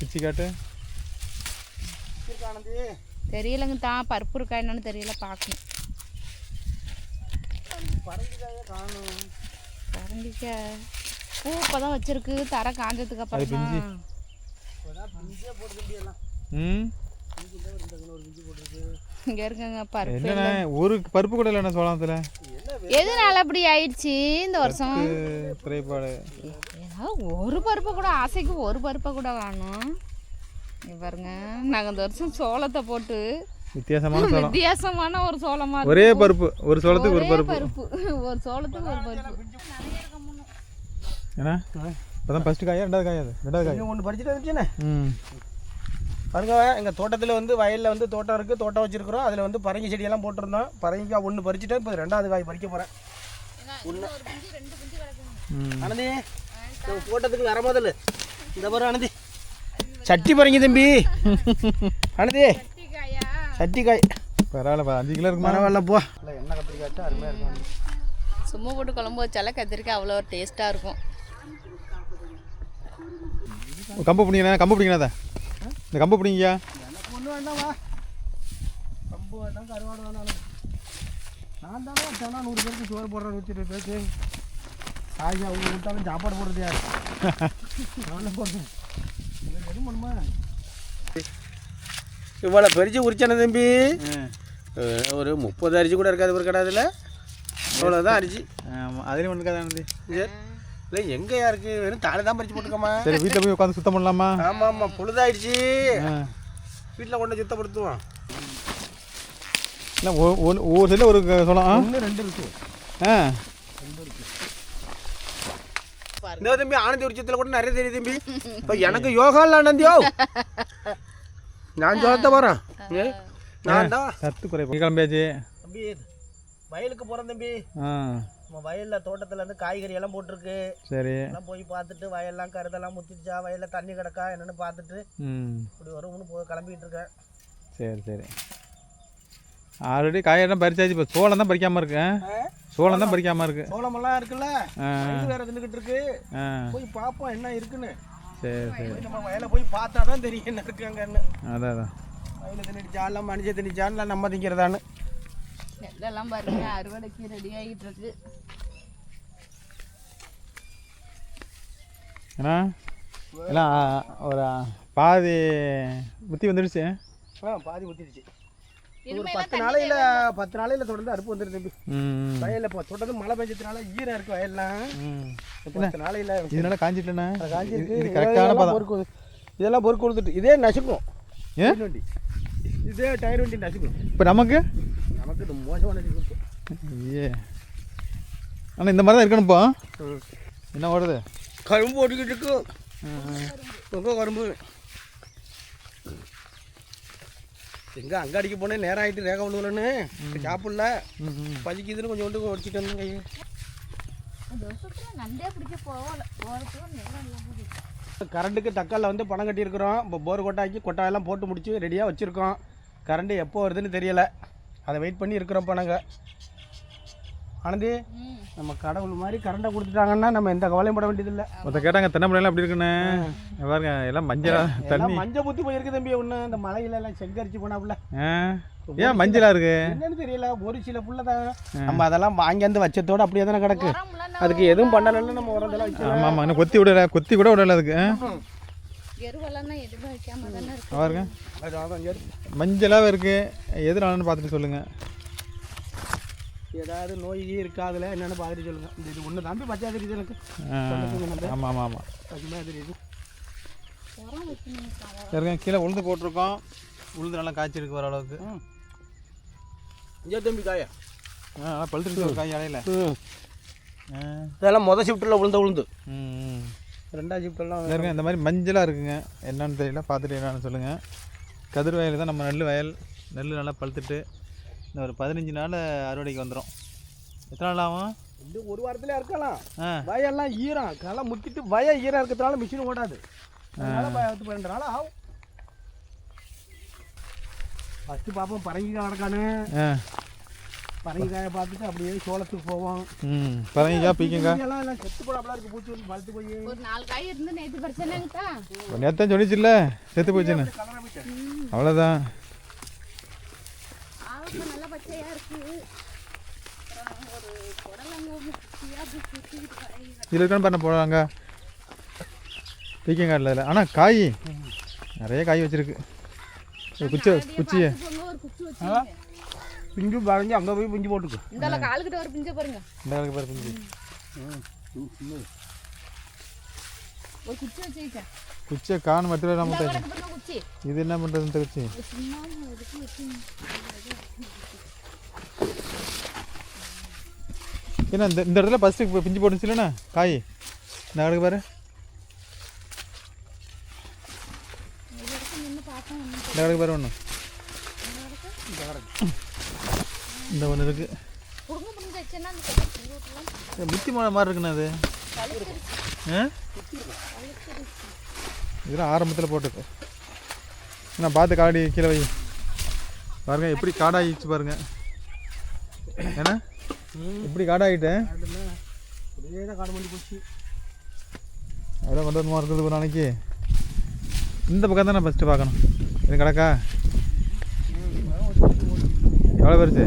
பிச்சு காட்டு. தெரியலங்க தான், பருப்பு இருக்கா என்னன்னு தெரியல, பார்க்கணும். பரங்கிக்காய் பூ இப்போதான் வச்சிருக்கு, தர காஞ்சதுக்கு அப்புறம் இங்க இருக்குங்க பருப்பு. என்ன ஒரு பருப்பு கூட இல்லைண்ணா சோளத்துல. எதனால அப்படி ஆயிடுச்சு இந்த வருஷம்? குறைபாடு. ஒரு பருப்பை கூட ஆசைக்கு ஒரு பருப்பை கூட காணும். பாருங்க, நாங்கள் இந்த வருஷம் சோளத்தை போட்டு வித்தியாசமான ஒரு சோளமா, ஒரே பருப்பு, ஒரு சோளத்துக்கு ஒரு பருப்பு, ஒரு சோளத்துக்கு ஒரு பருப்பு. ஏன்னா இப்போதான் ஃபர்ஸ்ட் காயா ரெண்டாவது காயா? ரெண்டாவது காய் ஒன்று பறிச்சுட்டு வந்துச்சுண்ணே. பாருங்க, எங்கள் தோட்டத்தில் வந்து வயலில் வந்து தோட்டம் இருக்குது, தோட்டம் வச்சுருக்குறோம். அதில் வந்து பரங்கி செடியெல்லாம் போட்டிருந்தோம். பரங்கிக்காய் ஒன்று பறிச்சுட்டு இப்போ ரெண்டாவது காய் பறிக்க போகிறேன். ஒன்று ஆனந்தி தோட்டத்துக்கு வர முதல்ல இந்த பாரு ஆனந்தி, சட்டி பரங்கி தம்பி. ஆனந்தி சட்டி காய் பரவாயில்ல, 5 கிலோ இருக்கு. பரவாயில்ல போ. இல்லை எண்ணெய் கத்திரிக்காய்ச்சா அருமையாக இருக்கும். சும்மா போட்டு குழம்பு வச்சால கத்திரிக்காய் அவ்வளோ ஒரு டேஸ்ட்டாக இருக்கும். கம்பு பிடிங்கண்ணா, கம்பு பிடிங்கண்ணா. இந்த கம்பு பிடிங்கய்யா. எனக்கு ஒன்று வேண்டாம்வா, கம்பு வேண்டாம், கருவாடு வேணாலும். நான் தானே வச்சேன்னா 100 பேருக்கு சோறு போடுறேன்னு வச்சுட்டு பேச்சு காய்கறி அவங்க விட்டாலும் சாப்பாடு போடுறது யார்? நானும் போடுறேன். எதுவும் பண்ணுமா இவ்வளோ பெருச்சு உரிச்சானே தம்பி. ஒரு 30 அரிசி கூட இருக்காது ஒரு கடாதில். இவ்வளோதான் அரிசி. அதுலேயும் ஒன்று இருக்காது. இல்லை எங்கே யாருக்கு வெறும் தாழை தான் பறிச்சு போட்டுக்கோமா. சரி, வீட்டில் போய் உட்காந்து சுத்தம் பண்ணலாமா? ஆமாம் ஆமாம், பொழுதாயிடுச்சு. வீட்டில் கொண்டு சுத்தப்படுத்துவோம். இல்லை ஒவ்வொரு சைடில் ஒரு சோளம். 1 2 இருக்கு. 2 இருக்கு. இந்த தம்பி ஆனந்தி உரிச்சத்தில் கூட நிறைய தெரியுது தம்பி. இப்போ எனக்கு யோகா இல்லை ஆனந்தியோ, நான் சொல்ல போகிறேன். நான் தான் சத்து குறை கிளம்பியாச்சு தம்பி. வயலுக்கு போகிறேன் தம்பி. நம்ம வயலில் தோட்டத்தில் வந்து காய்கறி எல்லாம் போட்டிருக்கு. சரி, எல்லாம் போய் பார்த்துட்டு வயல்லாம் கருதெல்லாம் முத்திச்சா, வயலில் தண்ணி கிடக்கா என்னென்னு பார்த்துட்டு இப்படி வரும்னு போய் கிளம்பிட்டு இருக்கேன். சரி சரி, ஆல்ரெடி காயெல்லாம் பறிச்சாச்சு. இப்போ சோளம் தான் பறிக்காமல் இருக்கு. சோளம் தான் பறிக்காமல் இருக்கு. சோளமெல்லாம் இருக்குல்ல, வேற தின்னுக்கிட்டு இருக்கு. போய் பார்ப்போம் என்ன இருக்குன்னு. சரி சரி, நம்ம வயலை போய் பார்த்தா தான் தெரியும் என்ன இருக்குங்கன்னு. அதான் வயலில் திணிச்சா இல்லை மனுஷன் திணிச்சான்னு நம்ம திங்கிறதான்னு. நெல்லெல்லாம் பாருங்க அறுவடைக்கு ரெடி ஆகிட்டு இருக்கு. ஏன்னா எல்லாம் ஒரு பாதி முத்தி வந்துடுச்சு. பாதி முத்திடுச்சு. ஒரு 10 நாளையில் தொடர்ந்து அறுப்பு வந்துடுது தம்பி. வயலில் இப்போ தொடர்ந்து மழை பெஞ்சதுனால ஈரம் இருக்கு வயல்லாம். 10 நாளையில் இதனால காஞ்சிட்டுண்ணா, காஞ்சிருக்கு. கரெக்டான பதம். இதெல்லாம் பொறுக்கு கொடுத்துட்டு இதே நசுக்கும். ஏன் வண்டி இதே டயர் வண்டி நசுக்கும். இப்போ நமக்கு இது மோசமான நசுக்கும். ஐயே, ஆனால் இந்த மாதிரி தான் இருக்கணும்ப்பா. என்ன ஓடுது? கரும்பு ஓடிக்கிட்டு இருக்கு. ரொம்ப கரும்பு. எங்கே அங்கே அடிக்க போனேன், நேரம் ஆகிட்டு ரேகை விழுவலன்னு சாப்பிடல. பசிக்குதுன்னு கொஞ்சம் கொண்டு உடச்சிட்டு வந்தேன் கையை. கரண்ட்டுக்கு தக்காலில் வந்து பணம் கட்டியிருக்கிறோம். இப்போ போர் கொட்டாக்கி கொட்டாயெல்லாம் போட்டு முடிச்சு ரெடியாக வச்சுருக்கோம். கரண்ட்டு எப்போ வருதுன்னு தெரியலை, அதை வெயிட் பண்ணி இருக்கிறோம். பணங்க ஆனந்தி, நம்ம கடவுள் மாதிரி கரண்டை கொடுத்துட்டாங்கன்னா நம்ம எந்த கவலையும் பட வேண்டியதில்லை. மொத்த கேட்டாங்க தென்னம்பழம் அப்படி இருக்குன்னு பாருங்க, எல்லாம் மஞ்சள் தண்ணி மஞ்சள் புத்தி போயிருக்கு தம்பி. ஒன்று இந்த மலையில எல்லாம் செங்கரிச்சு போனாப்புல. ஏன் மஞ்சளா இருக்கு என்னன்னு தெரியல. ஒரு சில புள்ள தான் நம்ம அதெல்லாம் வாங்கி வந்து வச்சதோடு அப்படியே தானே கிடக்கு. அதுக்கு எதுவும் பண்ணலன்னு நம்ம உரந்தெல்லாம் வச்சு. ஆமாம் ஆமாம், இன்னும் கொத்தி விடல, கொத்தி கூட விடல அதுக்கு. பாருங்க மஞ்சளாவே இருக்கு. எதுனாலன்னு பார்த்துட்டு சொல்லுங்க. ஏதாவது நோய் இருக்கா அதில் என்னென்னு பார்த்துட்டு சொல்லுங்க. இது ஒன்று தம்பி பச்சை தெரியுது எனக்கு. ஆமாம் ஆமாம் ஆமாம், பச்சையாக தெரியுது. சரிங்க, கீழே உளுந்து போட்டிருக்கோம். உளுந்து நல்லா காய்ச்சிருக்கு வர அளவுக்கு. இங்கே தம்பி காயா நல்லா பழுத்துருக்கு ஒரு காய் இடையில. இதெல்லாம் மொதல் ஷிஃப்ட்டில் உளுந்து. 2ஆவது ஷிஃப்ட்டெல்லாம் சரிங்க, இந்த மாதிரி மஞ்சளாக இருக்குங்க. என்னன்னு தெரியல, பார்த்துட்டு என்னன்னு சொல்லுங்கள். கதிர் வயல் தான் நம்ம நெல் வயல். நெல் நல்லா பழுத்துட்டு இந்த ஒரு 15 நாள் அறுவடைக்கு வந்துடும். எத்தனை நாள் ஆகும்? இது ஒரு வாரத்தில் இருக்கலாம். வயல்லாம் ஈரம் களை முத்திட்டு வய ஈரம் இருக்கிறதுனால மிஷின் ஓடாது. அதனால 10-12 நாள் ஆகும். ஃபஸ்ட்டு பார்ப்போம் பரங்கி கிடக்கானு. பரங்கிக்காயை பார்த்துட்டு அப்படியே சோளத்துக்கு போவோம். பரங்கிக்காய் பீக்கங்காய் எல்லாம் செத்து போடாமலாம் இருக்குது, பூச்சி வந்து பழுத்து போய். ஒரு 4 காய் இருந்து நேற்று பறிச்சேனாங்கத்தா. நேற்று சொல்லிச்சுல்ல செத்து போச்சுன்னு. அவ்வளோதான். ஆவக்காய் நல்லா பச்சையாக இருக்குது. ஒரு புடலங்க ஒன்று குச்சியாக அப்படி சுற்றிக்கிட்டு காய். இதில் இருக்கான்னு பண்ண போகிறாங்க பீக்கங்காயில் இல்லை. ஆனால் காய் நிறைய காய் வச்சுருக்கு. குச்சியை ஒரு குச்சி வச்சு பிஞ்சு பறஞ்சு அங்கே போய் பிஞ்சு போட்டுக்கு. இந்த காலுக்கிட்ட ஒரு பிஞ்சை பாருங்க. இந்த காலுக்கு பாரு பிஞ்சு. ஒரு குச்சி வச்சுக்கிட்டேன். குச்சியை காணும் மரத்தில் நம்ம குச்சி இது என்ன பண்ணுறது இந்த குச்சி? ஏன்னா இந்த இடத்துல ஃபஸ்ட்டு பிஞ்சு போட்டுச்சு இல்லைண்ணா காய். இந்த காலுக்கு பாரு. இந்த காலுக்கு பாரு ஒன்று. இந்த ஒன்று இருக்குது. முத்தி மாதிரி இருக்குண்ணா அது. இதெல்லாம் ஆரம்பத்தில் போட்டுக்கு. நான் பார்த்து காடி கீழே வை பாருங்க எப்படி காடாகிடுச்சு பாருங்க. ஏன்னா இப்படி காடாகிட்டேன். காடு பண்ணி போச்சு. அதெல்லாம் கொண்டு வரமா இருக்குது ஒரு நாளைக்கு. இந்த பக்கம் தான் நான் ஃபஸ்ட்டு பார்க்கணும். இது கிடக்கா எவ்வளோ பெருசு?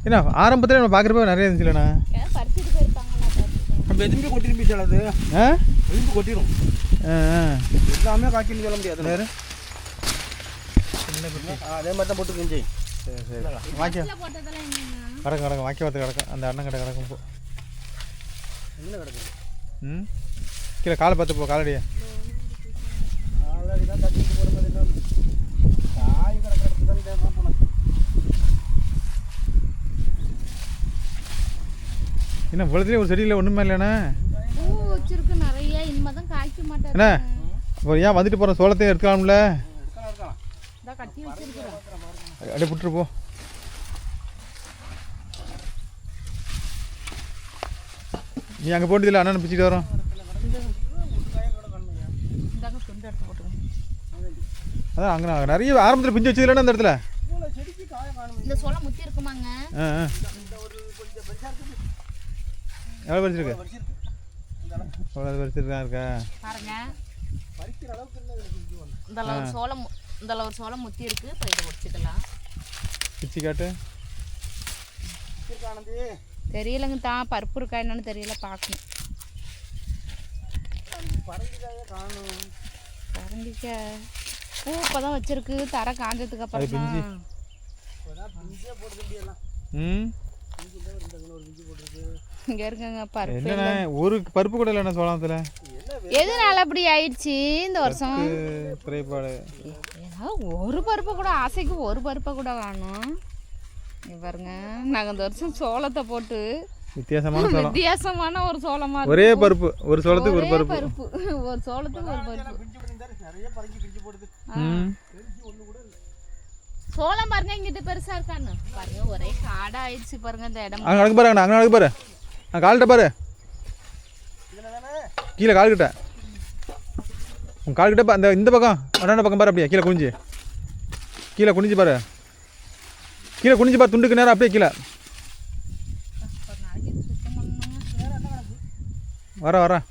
ஏன்னா ஆரம்பத்தில் நம்ம பார்க்குறப்ப நிறைய இருந்துச்சு இல்லைண்ணா. நம்ம எதுவுமே கொட்டிடும் பீச்சால் அது. எதுவுமே கொட்டிடும். எல்லாமே காய்ச்சின்னு சொல்ல முடியாது. வேறு அதே மாதிரி தான் போட்டு கிஞ்சி. சரி சரி வாக்கிய கிடக்கும் வாக்கிய பார்த்து கிடக்கும். அந்த அண்ணன் கடை கிடக்கும் போ. என்ன கிடக்குது? கீழே காலை பார்த்து போ. காலடியா காலடி தான் தட்டிட்டு போகிற மாதிரி தான் காய் கிடக்கிறது தான் தேவை போனேன். என்ன இவ்வளோத்துலேயும் ஒரு செடியில் ஒன்றுமே இல்லைண்ணா. பூ வச்சிருக்கு நிறைய. இனிமே தான் காய்க்க மாட்டேன். என்ன இப்போ ஏன் வந்துட்டு போகிற சோளத்தையும் எடுக்கலாம்ல? கட்டி வச்சிருக்கிறோம். அப்படியே விட்டுரு போ. நீ அங்கே போட்டதில்லை அண்ணன் பிச்சுட்டு வரோம். அதான் அங்கே நிறைய ஆரம்பத்தில் பிஞ்சு வச்சதுலன்னா அந்த இடத்துல இந்த சோளம் முத்தி இருக்குமாங்க. எவ்வளோ பறிச்சிருக்கு? எவ்வளோ பறிச்சிருக்கா இருக்கா பாருங்க. இந்த ஒரு சோளம் முத்தி இருக்கு. இப்போ இதை உடைச்சிக்கலாம். பிச்சு காட்டு. தெரியலங்க தான் பருப்பு இருக்கா என்னன்னு தெரியல. பார்க்கணும். பரங்கிக்காய் பூ இப்போ தான் வச்சிருக்கு. தர காஞ்சதுக்கு அப்புறம் தான். இங்கே இருக்குங்க பருப்பு. என்னண்ணா ஒரு பருப்பு கூட இல்லைண்ணா சோளத்தில். எதனால அப்படி ஆயிடுச்சு இந்த வருஷம்? குறைபாடு. ஏதாவது ஒரு பருப்பை கூட ஆசைக்கு ஒரு பருப்பை கூட காணும். பாருங்க நாங்கள் இந்த வருஷம் சோளத்தை போட்டு வித்தியாசமான ஒரு சோளமா ஒரே பருப்பு. ஒரு சோளத்துக்கு ஒரு பருப்பு. ஒரு சோளத்துக்கு ஒரு பருப்பு. சோளம் பாருங்க இங்கிட்ட பெருசா இருக்கான்னு பாருங்க. ஒரே காடா ஆயிடுச்சு பாருங்க இந்த இடம். அங்கே நடக்கு பாரு. அங்கே நடக்கு பாரு. நான் கால்கிட்ட பாரு. கீழே கால்கிட்ட உன் கால்கிட்ட அந்த இந்த பக்கம் அண்ணாண்ட பக்கம் பாரு. அப்படியே கீழே குனிஞ்சு கீழே குனிஞ்சு பாரு. கீழே குனிஞ்சு பாரு. துண்டுக்கு நேரம் அப்படியே கீழே வரேன்.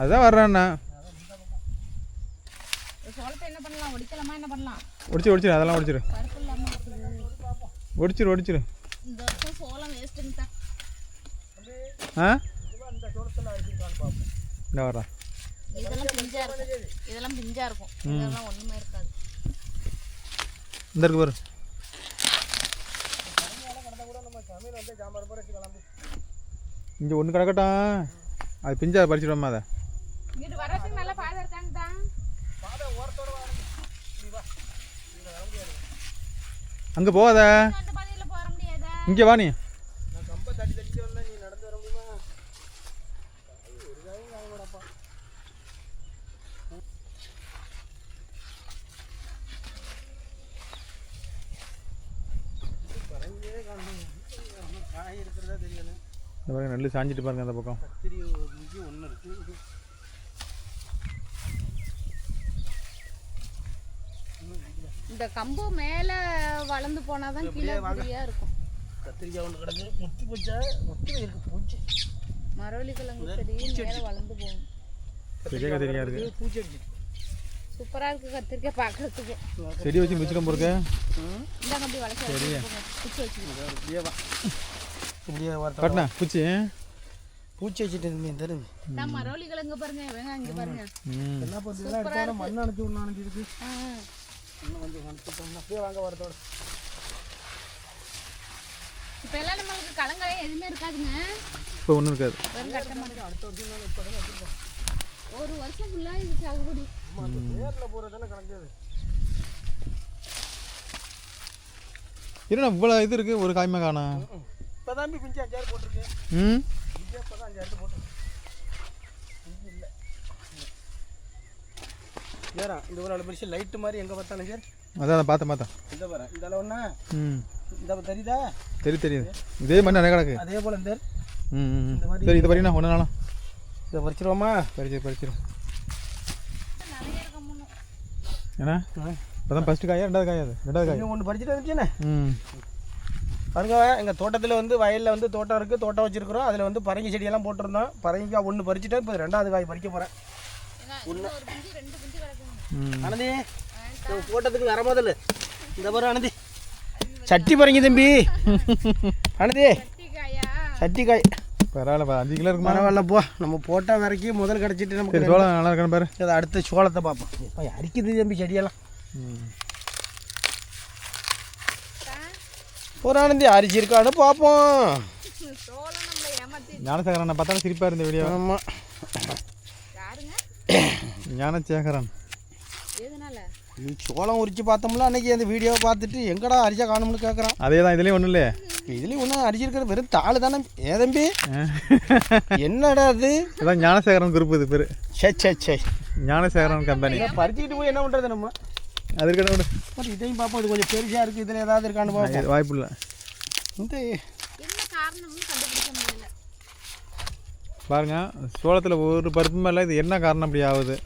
அதுதான் வர்றேண்ணா. ஒடிச்சிரு அதெல்லாம் ஒடிச்சிரு. இந்த வர்றேன். இதெல்லாம் பிஞ்சா இருக்கும். இதெல்லாம் ஒண்ணுமே இருக்காது. இந்த இருக்கு பாரு. இங்கே ஒன்று கிடக்கட்டும். அது பிஞ்சா பறிச்சிடுவோம்மா. அதை அங்கே போகாத. இங்கே வா. நீ இந்த பாருங்க நெல் சாஞ்சிட்டு பாருங்க அந்த பக்கம். இந்த இந்த கம்பு மேலே வளர்ந்து போனால் தான் கீழே ஃப்ரீயாக இருக்கும். கத்திரிக்காய் ஒன்று கிடக்கு முத்தி போச்சா முத்தி இருக்கு பூச்சி மரவள்ளி கிழங்கு சரி மேலே வளர்ந்து போகும். பெரிய கத்திரிக்காய் இருக்குது. பூச்சி அடிச்சு சூப்பராக இருக்குது கத்திரிக்காய் பார்க்குறதுக்கு. செடி வச்சு மிச்சிடம் போருக்கு இந்த கம்பி வளர்ச்சி பூச்சி வச்சுக்கணும். இப்படியே கட்டினா பூச்சி பூச்சி வச்சுட்டு இருந்தேன் தருங்க. நான் மரவள்ளி கிழங்கு பாருங்க வேங்க இங்கே பாருங்க என்ன பண்ணுறதுலாம் மண் அணைச்சி ஒன்று அணைச்சிருக்கு. இன்னும் கொஞ்சம் அனுப்பிட்டோம்னா அப்படியே வாங்க வரதோட. இப்போ எல்லாம் நம்மளுக்கு கலங்காயம் எதுவுமே இருக்காதுங்க. இப்போ ஒன்றும் இருக்காது. வெறும் கட்டமாக அடுத்த வருஷம் ஒரு வருஷம் ஃபுல்லாக இது சாகுபடி. நேரில் போகிறதானே கணக்குது. என்னண்ணா இவ்வளோ இது இருக்குது ஒரு காய்மா காணோம். இப்போ தான் பிஞ்சு 5 போட்டிருக்கு. ம் பிஞ்சு இப்போ தான் 5 போட்டிருக்கு. இல்லை வேறா இந்த ஒரு அளவு பெருசு லைட்டு மாதிரி எங்கே பார்த்தாலும் சார். அதான் பார்த்தேன். இந்த பாரு இந்த அளவு ஒன்றா இந்த தெரியுதா? தெரியுது. இதே மாதிரி நிறைய கிடக்கு. அதே போல் இந்த இந்த மாதிரி சரி இதை பறிக்கணும் ஒன்று நாளும் இதை பறிச்சிருவோமா? பறிச்சிடும். ஏன்னா இப்போ தான் ஃபஸ்ட்டு காயா ரெண்டாவது காயாது ரெண்டாவது காய் ஒன்று பறிச்சுட்டு இருந்துச்சுண்ணே. ம் பாருங்க எங்கள் தோட்டத்தில் வந்து வயலில் வந்து தோட்டம் இருக்குது, தோட்டம் வச்சுருக்குறோம். அதில் வந்து பரங்கி செடியெல்லாம் போட்டிருந்தோம். பரங்கிக்காய் ஒன்று பறிச்சுட்டு இப்போ 2வது காய் பறிக்க போகிறேன். ஆனந்தி தோட்டத்துக்கு வர முதல்ல இந்த பாரு ஆனந்தி சட்டி பரங்கி தம்பி. ஆனந்தி சட்டி காய் பரவாயில்ல 5 கிலோ இருக்குமா? பரவாயில்ல போ. நம்ம போட்டால் வரைக்கும் முதல் கிடச்சிட்டு நமக்கு சோளம் நல்லா இருக்கணும் பாரு. அதை அடுத்த சோளத்தை பார்ப்போம். இப்போ அரிக்குது தம்பி செடியெல்லாம். ஒரு ஆனந்தி அரிச்சிருக்கான்னு பார்ப்போம். ஞானசேகரன் நான் பார்த்தாலும் சிரிப்பாக இருந்த வீடியோ. ஆமாம் ஞானசேகரன் நீ சோளம் உரிச்சு பார்த்தோம்ல அன்றைக்கி அந்த வீடியோவை பார்த்துட்டு எங்கடா அரிச்சா காணும்னு கேட்குறான். அதே தான் இதுலேயும் ஒன்றும் இல்லையே. இதுலேயும் ஒன்றும் அரிச்சிருக்கிறது வெறும் தாள் தானே. ஏ தம்பி என்னடா அது? அதான் ஞானசேகரன் குரூப் இது பேர். சே ஞானசேகரன் கம்பெனி. பறிச்சுக்கிட்டு போய் என்ன பண்ணுறது நம்ம? அது இருக்கணும். இதையும் பார்ப்போம். இது கொஞ்சம் பெருசாக இருக்குது. இதில் ஏதாவது இருக்கான்னு பார்ப்போம். வாய்ப்பு இல்லை. இந்த பாருங்க சோளத்தில் ஒரு பருப்பு மேலே இது என்ன காரணம் அப்படி ஆகுது?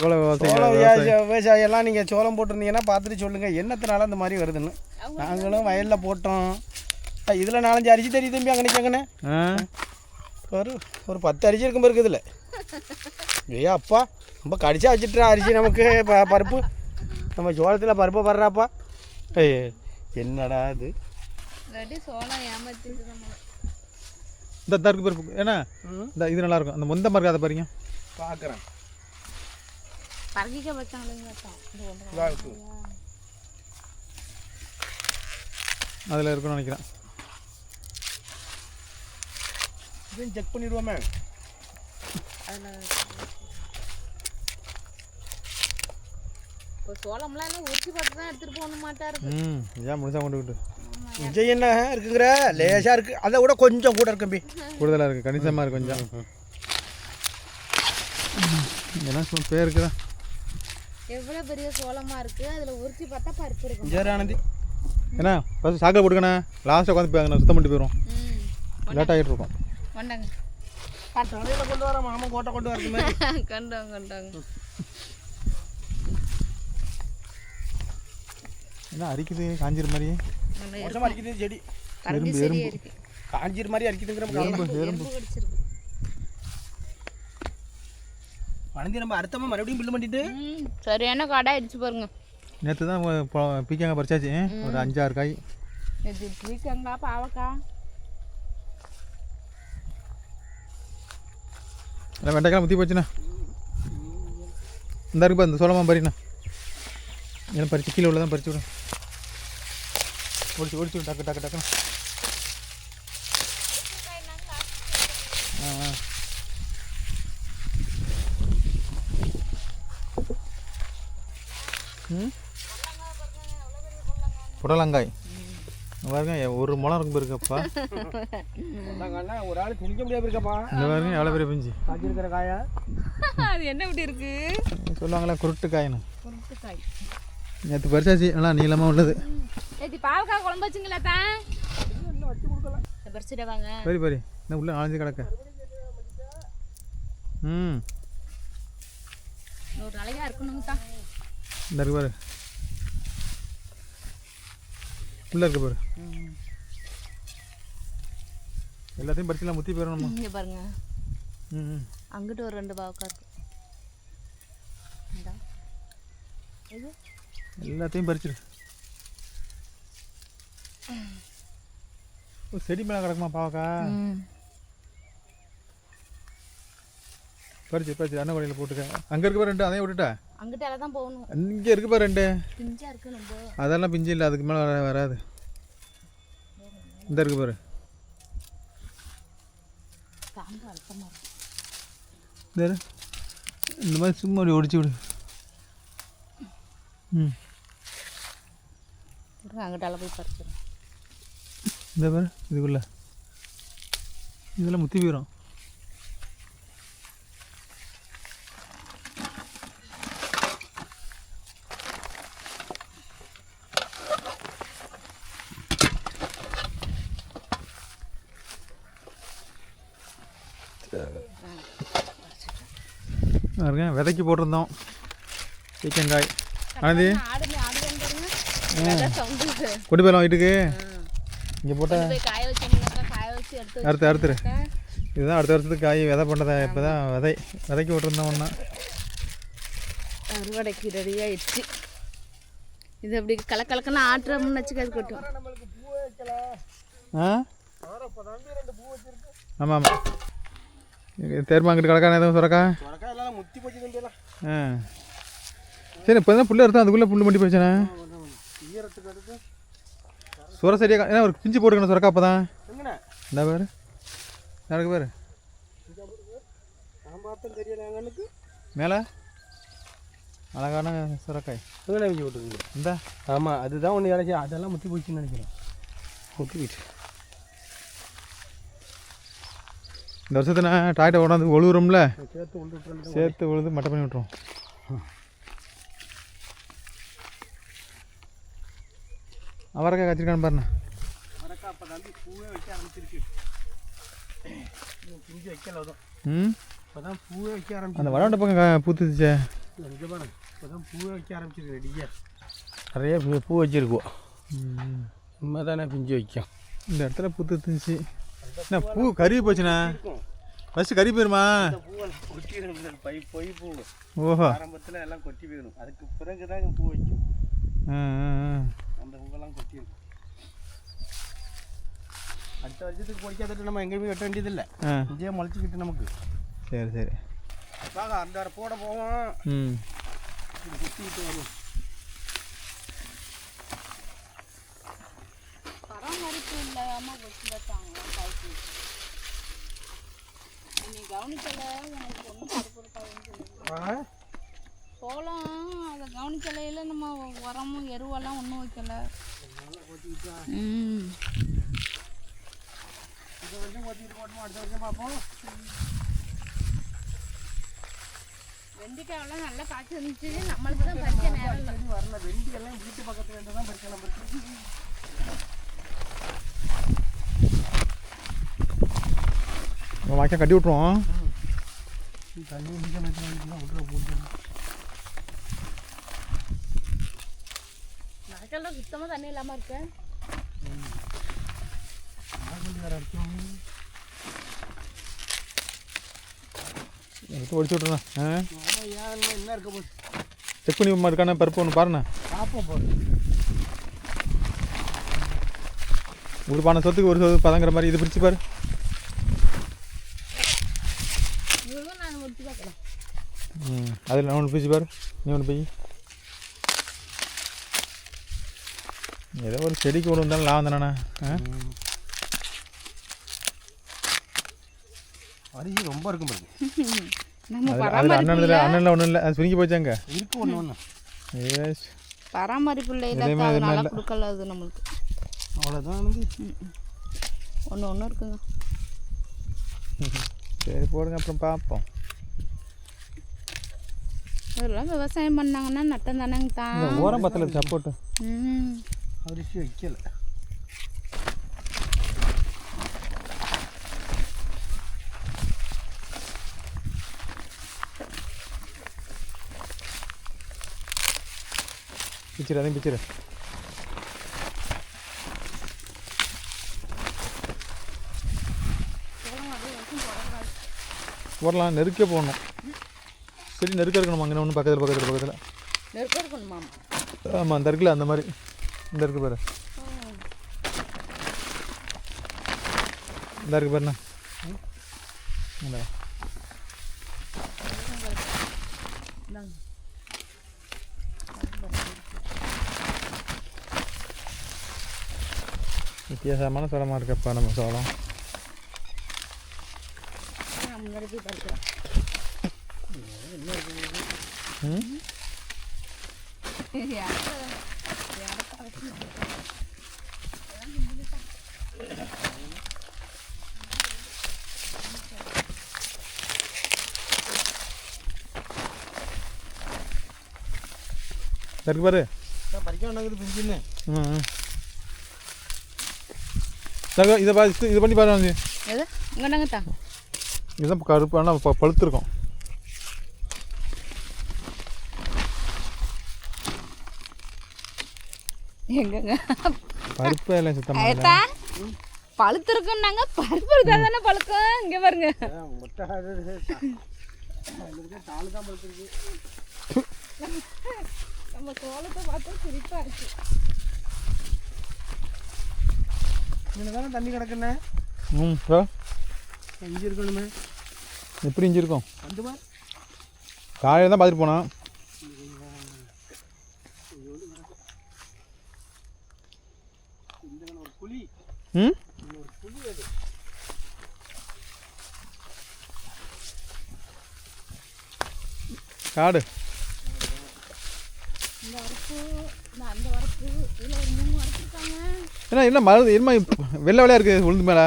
சோள விவசாயெல்லாம் நீங்கள் சோளம் போட்டிருந்தீங்கன்னா பார்த்துட்டு சொல்லுங்கள் என்னத்தினால இந்த மாதிரி வருதுன்னு. நாங்களும் வயலில் போட்டோம். இதில் 4-5 அரிசி தெரியுது தம்பி. அங்கே நிற்கங்கண்ணே ஒரு 10 அரிசி இருக்கும் இருக்குது இதில். ஐயா அப்பா ரொம்ப கடிச்சா வச்சுட்டுறா அரிசி நமக்கு பருப்பு. நம்ம சோளத்தில் பருப்பை படுறாப்பா. என்னடா இது? இந்த தருக்கு பருப்பு ஏன்னா இந்த இது நல்லாயிருக்கும். அந்த முந்த மறுக்க அதை பாருங்க பார்க்குறேன். அதில் இருக்குன்னு நினைக்கிறேன். இதையும் செக் பண்ணிடுவோமே. சோளம்லாம் உரிச்சு பார்த்து தான் எடுத்துகிட்டு போக மாட்டாரு. ஏன் முழுசாக கொண்டுக்கிட்டு விஜய் என்ன இருக்குங்கிற லேசாக இருக்குது. அதை விட கொஞ்சம் கூட இருக்கு. கூடுதலாக இருக்குது. கணிசமாக இருக்குது கொஞ்சம். என்ன பேர் இருக்குதா? எவ்வளோ பெரிய சோளமாக இருக்குது. அதில் உரிச்சு பார்த்தா பருப்பு இருக்கும். ஜெயரானந்தி ஏன்னா ஃபஸ்ட்டு சாக்கை போட்டுக்கண்ணே. லாஸ்ட்டாக உட்காந்து போய் சுத்தம் பண்ணிட்டு போயிடும். லேட் ஆகிட்டு இருக்கோம். கொண்டாங்க கொண்டு வர மாமா கோட்டை கொண்டு வரது மாதிரி கொண்டாங்க. என்ன அரிக்குது காஞ்சிரு மாதிரி? அரிக்குது செடி காஞ்சிரு மாதிரி அரிக்குதுங்கிற வளர்ந்து நம்ம அடுத்தமா மறுபடியும் பில்லு பண்ணிட்டு சரியான காடா அடிச்சு பாருங்க. நேற்று தான் பீக்காங்க பறிச்சாச்சு. ஒரு 5-6 காய். இது பீக்கங்காய் பாவக்காய் எல்லாம் வெண்டைக்காய் முத்தி போச்சுண்ணா. இந்த இருக்குப்பா இந்த சோளமாக பறிண்ணா. ஏன்னா பறிச்சு கீழே உள்ளதான் பறிச்சு விடும். ஓடிச்சு டக்குன்னு. புடலங்காய் பாருங்க ஒரு முளம் இருக்கும் இருக்கப்பா. ஒரு ஆள் திணிக்க முடியாது இருக்கப்பா. இந்த பாருங்க எவ்வளோ பெரிய பிஞ்சு காய்ச்சிருக்கிற காயா. அது என்ன இப்படி இருக்கு சொல்லுவாங்களா குருட்டு காயின்னு. குருட்டு காய் நேற்று பறிச்சாச்சு. நல்லா நீளமாக உள்ளது. பாவக்காய் குழம்பு வச்சுங்களா தான் வச்சு கொடுக்கல. பறிச்சுட்டு வாங்க. பரி என்ன உள்ள ஆழ்ந்து கிடக்க. ஒரு நாளைக்கா இருக்கணுங்க தான். இந்த இருக்கு பாரு உள்ளே இருக்கு பாரு. எல்லாத்தையும் பறிச்சுலாம் முத்தி போயிடணுமா? இங்கே பாருங்க, ம் அங்கிட்ட ஒரு 2 பாவக்காய் இருக்கு. இது எல்லாத்தையும் பறிச்சிரு. செடி மேலே கிடக்குமா பாவக்கா? பறிச்சு அண்ணன் வழியில் போட்டுக்க. அங்கே இருக்க 2 அதையும் விட்டுட்டா? அங்கிட்ட எல்லாம் தான் போகணும். இங்கே இருக்கு 2 பிஞ்சா இருக்கு. நம்ம அதெல்லாம் பிஞ்சு இல்லை, அதுக்கு மேலே வராது. இந்த இருக்கு பாரு. காம்பு அழுத்தமாக இருக்கும். இந்த மாதிரி சும்மா அப்படி ஒடிச்சு விடு. அங்கிட்டால போய் பறிச்சிடும். இந்த பாரு இதுக்குள்ள இதெல்லாம் முத்தி போயிடும். பாருங்க, விதைக்கு போட்டிருந்தோம் பீக்கங்காய். ஆனந்தி கொண்டு போயிடலாம் வீட்டுக்கு. இங்கே போட்டால் அறுத்துரு. இதுதான் அடுத்த வருஷத்துக்கு காய் விதை பண்ணதை. இப்போ தான் விதைக்கு விட்டுருந்தோம் ஒன்றா. அறுவடைக்கு ரெடி ஆயிடுச்சு. இது அப்படி கலக்கலக்குன்னு ஆட்டுறோம்னு வச்சுக்க அது கொட்டும். ஆமாம் ஆமாம். தேர்மாங்கிட்டு கிடக்கான எதுவும் சுரக்கா? சரி, இப்போ தான் புல் எடுத்தோம், அதுக்குள்ளே புல் மண்டி போயிடுச்சேண்ணே. சுர சரியாக ஏன்னா ஒரு பிஞ்சு போட்டுக்கணும் சுரக்கா. அப்போ தான் இந்த பாரு நடக்கு பாரு மேலே அழகான சுரக்காய் பிஞ்சு போட்டுருக்கு. இந்த ஆமாம், அதுதான் ஒன்று இறச்சி. அதெல்லாம் முத்தி போச்சுன்னு நினைக்கிறேன். முத்தி போயிட்டு இந்த வருஷத்துல டிராக்டர் கொண்டாந்து ஒழுகுறோம்ல, சேர்த்து உழுது மட்டை பண்ணி விட்ருவோம். அவரைக்காய் காய்ச்சிருக்கான்னு பாருண்ணா. அவரைக்காய் அப்போ தான் பூவே வைக்க ஆரம்பிச்சிருக்கு. பிஞ்சு வைக்கல அதுவும். இப்போ தான் பூவே வைக்க ஆரம்பிச்சு. அந்த வளர்ந்த பக்கம் பூத்துச்சே. இங்கே பாருங்க, இப்போ தான் பூவே வைக்க ஆரம்பிச்சிருக்கு. ரெடியாக நிறைய பூ வச்சுருக்கோம். உண்மை தானே பிஞ்சு வைக்கும். இந்த இடத்துல பூத்துச்சு. என்ன பூ கறி போச்சுண்ணா? ஃபஸ்ட்டு கறி போயிருமா? பூவெல்லாம் கொட்டிடும். பொய் பூ. ஓஹோ, ஆரம்பத்தில் எல்லாம் கொட்டி போயிடும். அதுக்கு பிறகு தான் பூ வைக்கும். அந்த பூவெல்லாம் கொட்டிடும். அடுத்த வருஷத்துக்கு பொடிக்காதட்டு நம்ம எங்கேயுமே வெட்ட வேண்டியதில்லை. இங்கேயே முளைச்சிக்கிட்டு நமக்கு. சரி சரி வாங்க, அந்த போட போவோம். சுற்றிக்கிட்டு வரும். பராமரிப்பு இல்லாமல் வச்சுட்டாங்க காய்ச்சி. நீ கவனிக்கல, எனக்கு ஒன்றும் பொறுப்பாக சோளம் அதை கவனிக்கலையில் நம்ம உரமும் எருவெல்லாம் ஒன்றும் வைக்கல. இந்த வருஷம் ஓட்டிட்டு போட்டோம், அடுத்த வருஷம் பார்ப்போம். வெண்டிக்காயெல்லாம் நல்லா காய்ச்சி இருந்துச்சு. நம்மளுக்கு தான் பறிக்க நேரம் வரல. வெண்டி எல்லாம் வீட்டு பக்கத்தில் இருந்து தான் பறிக்கலாம். வாய்க்கா கட்டி விட்ருவோம். தண்ணி விட்ற போட்டு நாய்க்கெல்லாம் சுத்தமாக தண்ணி இல்லாமல் இருக்கேன். எடுத்து ஒடிச்சு விட்ருண்ணா. என்ன இருக்க போகுது செக் பண்ணி இருக்கானே பருப்பு ஒன்று பாருண்ணா. பார்ப்போம் போகுது. ஒரு பானை சொத்துக்கு ஒரு சொத்து பதங்கிற மாதிரி இது பிரித்து பாரு. நான் முடிச்சு பார்க்கலாம். அதில் நான் ஒன்று பிரிச்சு பாரு. நீ ஒன்று போய் ஏதோ ஒரு செடிக்கு ஒன்று இருந்தாலும் லாபம் தானேண்ணா. அரிசி ரொம்ப இருக்கும் பாருங்க. அண்ணனில் ஒன்றும் இல்லை, அது சுருங்கி போச்சாங்க. இருக்கு ஒன்று ஒன்று. ஏஸ் பராமரிப்பு இல்லை, இதெல்லாம் கொடுக்கல. அது நம்மளுக்கு அவ்வளோதான். ஒன்று ஒன்று இருக்குங்க. சரி போடுங்க, அப்புறம் பார்ப்போம். இதெல்லாம் விவசாயம் பண்ணாங்கன்னா நட்டம் தானேங்க தான். ஓரம் பத்தல சப்போட்டு. அரிசி வைக்கல. பிச்சிரு, அதையும் பிச்சிரு. போடலாம், நெருக்கே போடணும். சரி நெருக்க இருக்கணும் அங்கே ஒன்று பக்கத்தில் நெருக்க இருக்கணுமா? ஆமாம் அந்த இருக்குல்ல அந்த மாதிரி இந்த இருக்கு பாரு, இந்த இருக்கு பாருண்ணா. வித்தியாசமான சோளமாக இருக்கப்பா நம்ம சோளம். முன்னாடி போய் பறிக்கிறேன். இருக்கு பாரு, பறிக்க வேண்டாங்குது பிஞ்சுன்னு. இதை பார்த்து இது பண்ணி பாருங்க. எது இங்கேட்டாங்கத்தா? இதுதான் கருப்பு, ஆனால் பழுத்துருக்கோம். எங்கங்க பருப்பே இல்லை சுத்தமாக. பழுத்துருக்குன்னாங்க, பருப்பு இருந்தா தானே பழுக்கும். இங்கே பாருங்க, நம்ம சோளத்தை பார்த்தா சிரிப்பா இருக்கு. தானே தண்ணி கிடக்குண்ணே. இஞ்சி இருக்கணுமே. எப்படி இஞ்சி இருக்கும்? வந்துமா காலையில் தான் பார்த்துட்டு போனான். புளி புளி அது காடு. இந்த வரப்பு, அந்த வரப்பு, இதில் ஒரு 3 வரப்பு இருக்காங்க. ஏன்னா என்ன மருந்து என்ன வெள்ளை வெள்ளையாக இருக்குது உளுந்து மேலே?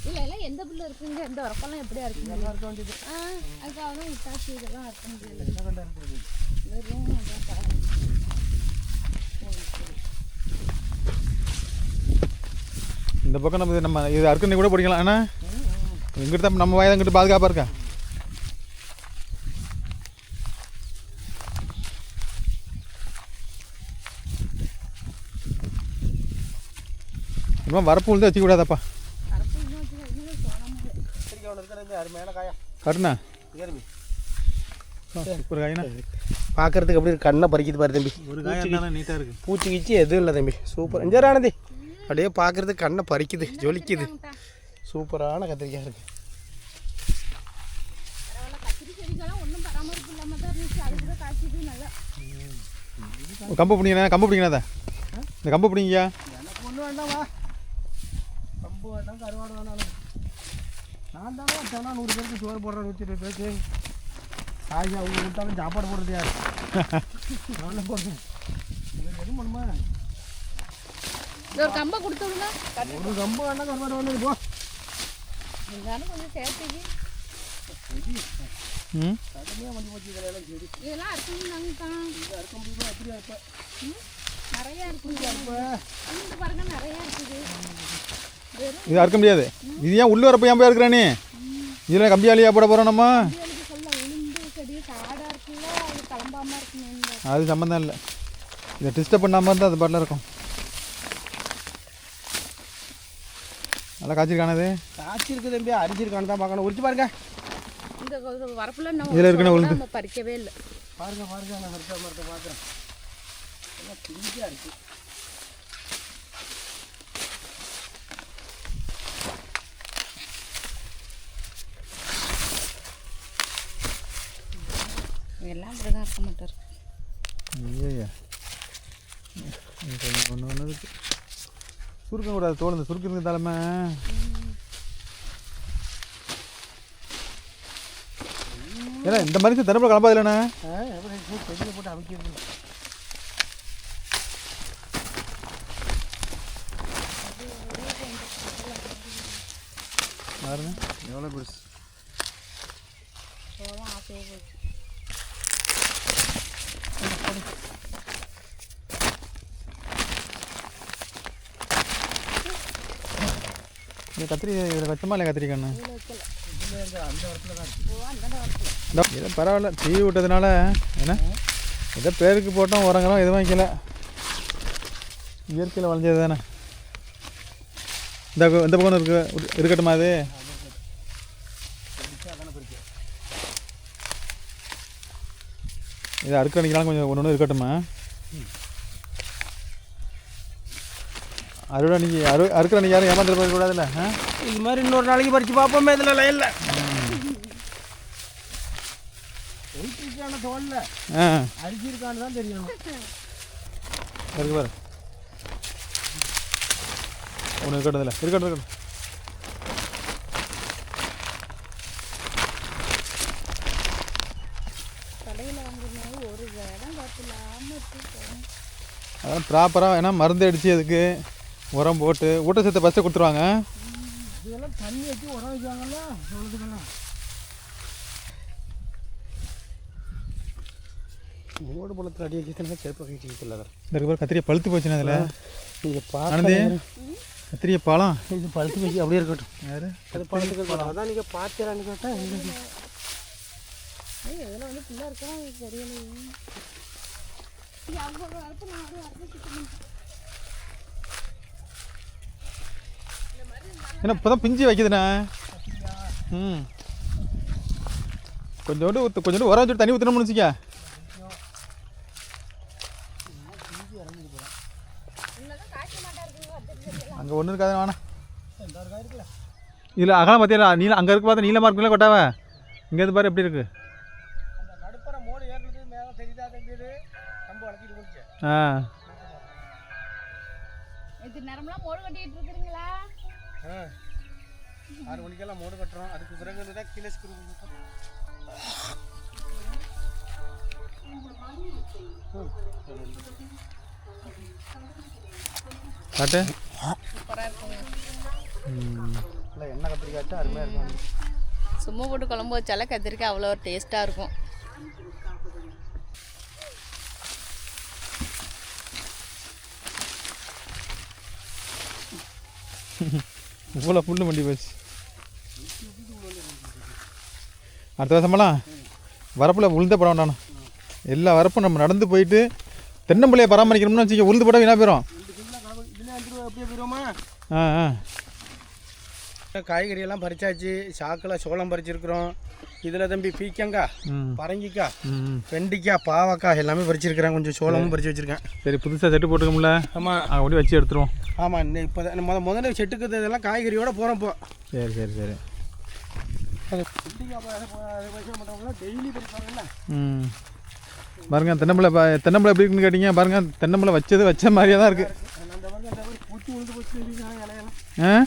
இல்லை இல்லை, எந்த புல்லு இருக்குங்க, எந்த வரப்பெல்லாம் எப்படியா இருக்குங்க? இருக்க வேண்டியது. அதுக்காக தான் இட்டாச்சி இதெல்லாம் இருக்க முடியல. இந்த பக்கம் நம்ம இது அறுக்கண்ணி கூட பிடிக்கலாம். ஏன்னா இங்கிட்ட தான் நம்ம வயதை இங்கிட்ட பாதுகாப்பாக இருக்கா. இப்போ வரப்பு உளுந்து வச்சுக்கூடாதாப்பா. கட்டுண்ணா ஒரு காய்ண்ணா பார்க்கறதுக்கு அப்படி கண்ணை பறிக்குது பாரு தம்பி. ஒரு காய் நீட்டாக இருக்குது. பூச்சி கீச்சி எதுவும் இல்லை தம்பி. சூப்பர். எஞ்சாரானதி அப்படியே பார்க்கறதுக்கு கண்ணை பறிக்குது, ஜொலிக்குது. சூப்பரான கத்திரிக்காய் இருக்கு. கம்பு பிடிங்கண்ணா, கம்பு பிடிங்கண்ணா. இந்த கம்பு பிடிங்கய்யா. எனக்கு ஒன்றும் வேண்டாம்வா, கம்பு வேண்டாம், கருவாடு வேணாலும். நான் தானே வச்சோன்னா 100 பேருக்கு சோறு போடுறேன், 120 பேருக்கு. காய்கறி அவங்க விட்டாலும் சாப்பாடு போடுறது யார்? நானும் போடுறேன். எதுவும் பண்ணுமா? ஒரு கம்பை கொடுத்து விடுங்க. ஒரு கம்பு வேண்டாம், கருவாடு வேணும். போ இருந்தாலும் கொஞ்சம் சேர்த்துக்கு. தனியாக வந்து போச்சு. இதெல்லாம் சரி, இதெல்லாம் அறுக்கணும்னாங்க தான். இது அறுக்க முடியுமா? எப்படியா இருப்பேன்? நிறையா இருக்குங்க. இந்த பாருங்க நிறையா இருக்குது. இது அறுக்க முடியாது. இது ஏன் உள்ளே வரப்போ ஏன் போய் இருக்கிறானே? இதில் கம்பியாலியாக போட போகிறோம் நம்ம. உளுந்து செடி காடாக இருக்குல்ல, அது கிளம்பாமல் இருக்குங்க. அது சம்மந்தம் இல்லை. இதை டிஸ்டர்ப் பண்ணாமல் இருந்தால் அது பாட்டில் இருக்கும். நல்லா காய்ச்சிருக்கானது. காய்ச்சிருக்கு தம்பி, அரிஞ்சிருக்கானு தான் பார்க்கணும். உரிச்சு பாருங்க. இந்த வரப்புல இதில் இருக்குன்னு உளுந்து நம்ம பறிக்கவே இல்லை. பாருங்க பாருங்க, நான் வரிசை மரத்தை பார்க்குறேன். எல்லாம் பிஞ்சியாக இருக்கு. எல்லாம் அப்படி தான் இருக்க மாட்டார். ஐயா ஒன்று ஒன்று இருக்கு. சுருக்கம் கூடாது தோல். இந்த சுருக்கு இருந்த தலைமை ஏன்னா இந்த மாதிரி தருமபுரம் கிளம்பாது இல்லைண்ணா. செடியில் போட்டு அமைக்கிறது பாருங்க எவ்வளோ பெருசு. ஆசையாக போச்சு. இந்த கத்திரி இதில் வச்சமா இல்லை கத்திரிக்கண்ணு? ஏதோ பரவாயில்ல, தீ விட்டதுனால ஏன்னா ஏதோ பேருக்கு போட்டோம், உரங்களும் எதுவும் வைக்கல. இயற்கையில் வளைஞ்சது தானே. இந்த பக்கம் இருக்கட்டுமா அது? இது அறுக்க அன்றைக்கெலாம் கொஞ்சம் ஒன்று இருக்கட்டுமா? அறுவடை அன்றைக்கி அறுக்கிற அன்றைக்கி யாரும் ஏமாந்துட்டு போயிடக்கூடாதுல்ல? இது மாதிரி இன்னொரு நாளைக்கு பறித்து பார்ப்போமே இதில் லைனில் வெயிட்டான தோலில் அரிச்சிருக்கான்னு தான் தெரியணும். இருக்கு பாரு ஒன்று இருக்கட்டும் இருக்கட்டும். அதான் ப்ராப்பராக ஏன்னா மருந்து அடித்து அதுக்கு உரம் போட்டு ஊட்டச்சத்தை ஃபஸ்ட்டு கொடுத்துருவாங்க. இதெல்லாம் தண்ணி வச்சு உரம் வைக்காங்கல்ல சொல்லுதுங்கண்ணா. மூடு பழத்தில் அடி வச்சுன்னா கேட்ப வைக்கல. இதுக்கு பேர் கத்திரியை பழுத்து போச்சுன்னா அதில் நீங்கள் பார்த்து கத்திரியை பழம் இது பழுத்து வச்சு அப்படியே இருக்கட்டும். யார் அது பழத்துக்கு பழம் அதான் நீங்கள் பார்த்துறான்னு கேட்டால் இதெல்லாம் வந்து ஃபுல்லாக இருக்கா தெரியல. ஏன்னா இப்போ தான் பிஞ்சு வைக்குதுண்ணா. கொஞ்சோண்டு உரம் வச்சுட்டு தண்ணி ஊற்றணும்னு வச்சுக்க. அங்கே ஒன்றும் இருக்காது வேணா. இதில் அகலம் பார்த்தியா நீளம் அங்கே இருக்கு பார்த்தா நீளமாக இருக்குல்ல கொட்டாவை. இங்கேருந்து பாரு எப்படி இருக்குது. இது நேரம்லாம் மோடு கட்டிட்டு இருக்கீங்களா? 6 மணிக்கெல்லாம் மோடு கட்டுறோம். அதுக்கு பிறகு தான் கீழே ஸ்க்ரூ காட்டு. சூப்பராக இருக்குங்க. இல்லை எண்ணெய் கத்திரிக்காய்ச்சா அருமையாக இருக்கும். சும்மா போட்டு குழம்பு வச்சாலே கத்திரிக்காய் அவ்வளோ ஒரு டேஸ்ட்டாக இருக்கும். இவ்வளோ புல்லு மண்டி போச்சு. அடுத்த வருஷமெல்லாம் வரப்பில் உளுந்த போட வேண்டாம். எல்லா வரப்பும் நம்ம நடந்து போயிட்டு தென்னம்பிள்ளையை பராமரிக்கணும்னு வச்சுக்க. உளுந்து போட வீணாக போயிடும். காய்கறியெல்லாம் பறிச்சாச்சு. சாக்கில் சோளம் பறிச்சிருக்கிறோம். இதில் தம்பி பீக்கங்காய், பரங்கிக்காய், வெண்டிக்காய், பாவக்காய் எல்லாமே பறிச்சிருக்கிறேன். கொஞ்சம் சோளமும் பறித்து வச்சுருக்கேன். சரி புதுசாக செட்டு போட்டுக்கோம்ல. ஆமாம் அப்படி வச்சு எடுத்துருவோம். ஆமாம் இப்போ முதல்ல செட்டுக்கு இதெல்லாம் காய்கறியோட போகிறோம் இப்போ. சரி சரி சரி. டெய்லி பறிப்பாங்கல்ல. பாருங்க தென்னம்பிள்ளை எப்படி இருக்குன்னு கேட்டீங்க. பாருங்க தென்னம்பிள்ளை வச்ச மாதிரியே தான் இருக்குது. பூச்சி உழுந்து போச்சு இலையெல்லாம்.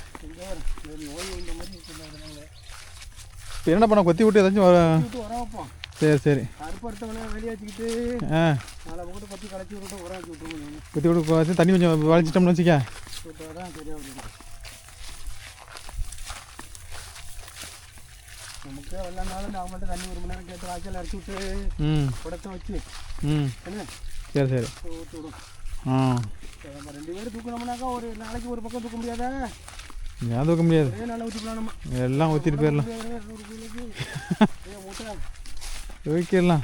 இப்போ என்ன பண்ண கொத்தி விட்டு ஏதாச்சும் உரம் வைப்போம். சரி சரி. அறுப்படுத்தவனே வெளியே வச்சுக்கிட்டு அதை போட்டு கொத்தி களைச்சி விட்டு உரம் வச்சு விட்டுருவோம். கொத்தி விட்டு வச்சு தண்ணி கொஞ்சம் வளைச்சிட்டோம்னு வச்சுக்க. தான் தெரியும். நமக்கு வெள்ளனாலும் அவங்கள்ட்ட தண்ணி 1 மணி நேரம் கேட்டு வாய்க்கால் அரைச்சி விட்டு குடத்தை வச்சு என்ன சரி சரி ஊற்றி விடும். நம்ம 2 பேரும் தூக்கணும்னாக்கா ஒரு நாளைக்கு ஒரு பக்கம் தூக்க முடியாதா? ஏன் தூக்க முடியாது. நல்லா ஊற்றிக்கலாம். நம்ம எல்லாம் ஊற்றிட்டு போயிடலாம். ஊற்றிடலாம்.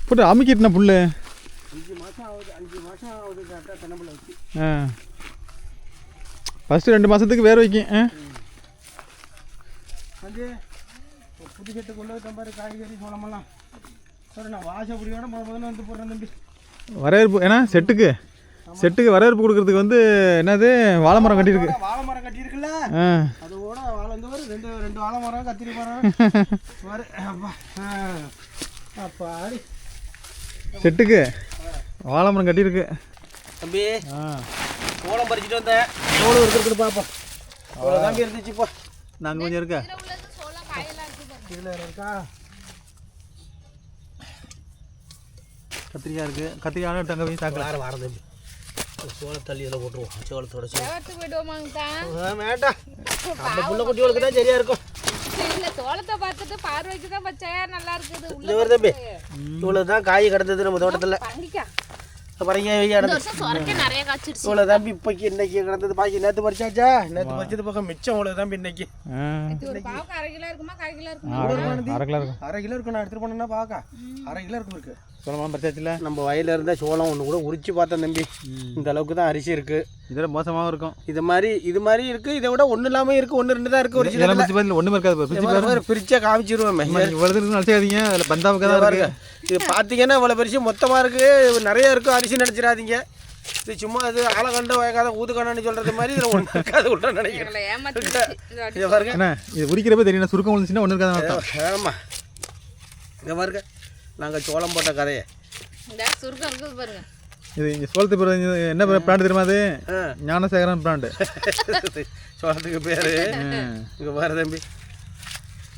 போட்டு அமுக்கிட்டுனா புல்லு 5 மாதம் ஆகுது கரெக்டாக தென்னம்பிள்ளை வச்சு. ஃபஸ்ட்டு 2 மாதத்துக்கு வேறு வைக்கும். வந்து புது செட்டு கொண்டு வந்து தம்பாரு காய்கறி சோளமெல்லாம். சரி நான் வாசப்படியோட முதல்ல வந்து போடுறேன் தம்பி. வரவேற்பு ஏன்னா செட்டுக்கு வரவேற்பு கொடுக்கறதுக்கு வந்து என்னது வாழை மரம் கட்டியிருக்கு. வாழை மரம் கட்டியிருக்குல்ல அதோட வாழை வந்து ஒரு 2 வாழை மரம் கத்திரி மரம் வரு. அப்பா செட்டுக்கு வாழை மரம் கட்டியிருக்கு தம்பி. சோளம் பறிச்சுட்டு வந்தேன். சோளம் இருக்கிறது பார்ப்போம். அவ்வளோ தம்பி இருந்துச்சு. இப்போ நாங்கள் கொஞ்சம் இருக்கா இதில் இருக்கா கத்திரிக்காய் இருக்குது. கத்திரிக்காய் தங்க போய் சாக்கலாம். வாரம் தம்பி சோளத்தள்ளி இதில் போட்டுருவோம். சோளத்தோட வேண்டாம். அந்த புள்ள குட்டிகளுக்கு தான் சரியா இருக்கும். சோளத்தை பார்த்துட்டு பார்வைக்கு தான் பச்சையா நல்லா இருக்குது. தம்பி இவ்வளோ தான் காய் கிடந்தது நம்ம தோட்டத்தில். பரங்கி இந்த வருஷம் சொரக்கே நிறைய காய்ச்சிருச்சு. இவ்வளோ தம்பி இப்போக்கி இன்னைக்கு கிடந்தது பாக்கி நேற்று பறிச்சாச்சா? நேற்று பறிச்சது பக்கம் மிச்சம் இவ்வளோ தம்பி இன்னைக்கு. இது ஒரு பாவுக்கு 1/2 கிலோ இருக்குமா 1/4 கிலோ இருக்குமா? 1/2 கிலோ இருக்கும். 1/2 கிலோ இருக்கும். நான் எடுத்துகிட்டு போனேன்னா பார்க்க 1/2 கிலோ இருக்கு. சோளம் பறிச்சாச்சுல. நம்ம வயலில் இருந்தால் சோளம் ஒன்று கூட உரிச்சு பார்த்தேன் தம்பி. இந்த அளவுக்கு தான் அரிசி இருக்குது. இதில் மோசமாகவும் இருக்கும். இது மாதிரி இருக்குது. இதை விட ஒன்றும் இல்லாமல் இருக்குது. 1-2 தான் இருக்குது. ஒரு சில ஒன்றுமே இருக்காது. பிரிச்சா காமிச்சிருவோம். இவ்வளோ நினச்சாதீங்க. அதில் பந்தாவுக்கு தான் இருக்கு. இது பார்த்தீங்கன்னா இவ்வளோ பெருசு மொத்தமாக இருக்குது. நிறைய இருக்கும். அரிசி நினச்சிடாதீங்க. இது சும்மா அது ஆளை கண்டு வயக்காத ஊதுக்கானு சொல்கிறது மாதிரி இதில் ஒன்று இருக்காது. ஒன்று நினைக்கிறேன். இதை பாருங்க. என்ன இது உரிக்கிறப்ப தெரியும். சுருக்கம் விழுந்துச்சுன்னா ஒன்று இருக்காது. ஆமாம். இங்கே பாருங்க. நாங்கள் சோளம் போட்ட கதையை சுருக்கம் இருக்குது பாருங்க. இது இங்கே சோளத்துக்கு என்ன பிராண்டு தெரியுமா? அது ஞானசேகரன் பிராண்டு. சோளத்துக்கு பேர். இங்கே பாரு தம்பி.